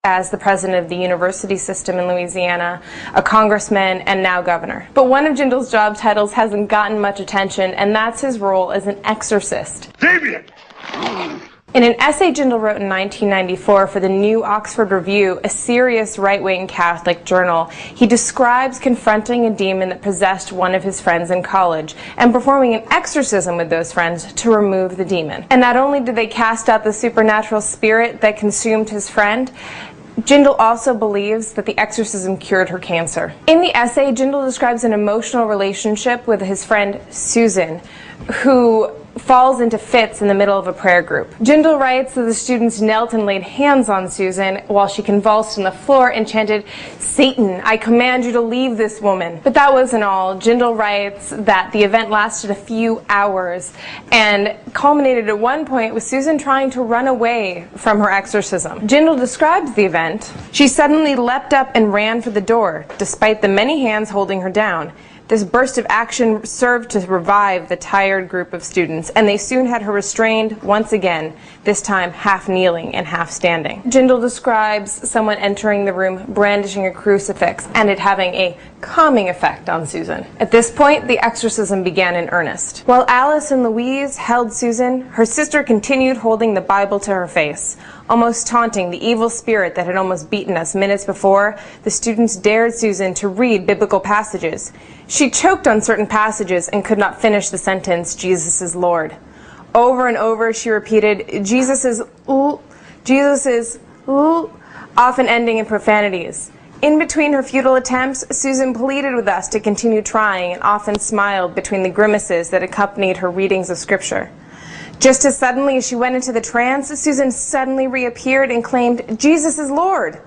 as the president of the university system in Louisiana, a congressman, and now governor. But one of Jindal's job titles hasn't gotten much attention, and that's his role as an exorcist. Deviant! In an essay Jindal wrote in 1994 for the New Oxford Review, a serious right-wing Catholic journal, he describes confronting a demon that possessed one of his friends in college and performing an exorcism with those friends to remove the demon. And not only did they cast out the supernatural spirit that consumed his friend, Jindal also believes that the exorcism cured her cancer. In the essay, Jindal describes an emotional relationship with his friend Susan, who falls into fits in the middle of a prayer group. Jindal writes that the students knelt and laid hands on Susan while she convulsed on the floor and chanted, "Satan, I command you to leave this woman." But that wasn't all. Jindal writes that the event lasted a few hours and culminated at one point with Susan trying to run away from her exorcism. Jindal describes the event. She suddenly leapt up and ran for the door, despite the many hands holding her down. This burst of action served to revive the tired group of students, and they soon had her restrained once again, this time half kneeling and half standing. Jindal describes someone entering the room brandishing a crucifix and it having a calming effect on Susan. At this point, the exorcism began in earnest. While Alice and Louise held Susan, her sister continued holding the Bible to her face. Almost taunting the evil spirit that had almost beaten us minutes before, the students dared Susan to read biblical passages. She choked on certain passages and could not finish the sentence, "Jesus is Lord." Over and over she repeated, Jesus is, often ending in profanities. In between her futile attempts, Susan pleaded with us to continue trying and often smiled between the grimaces that accompanied her readings of Scripture. Just as suddenly as she went into the trance, Susan suddenly reappeared and claimed, "Jesus is Lord."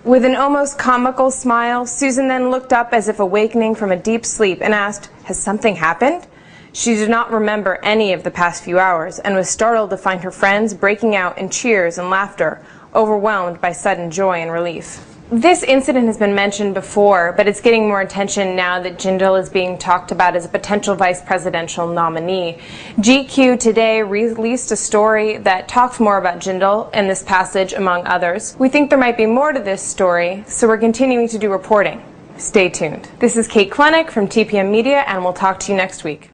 With an almost comical smile, Susan then looked up as if awakening from a deep sleep and asked, "Has something happened?" She did not remember any of the past few hours and was startled to find her friends breaking out in cheers and laughter, overwhelmed by sudden joy and relief. This incident has been mentioned before, but it's getting more attention now that Jindal is being talked about as a potential vice presidential nominee. GQ today released a story that talks more about Jindal and this passage, among others. We think there might be more to this story, so we're continuing to do reporting. Stay tuned. This is Kate Klenick from TPM Media, and we'll talk to you next week.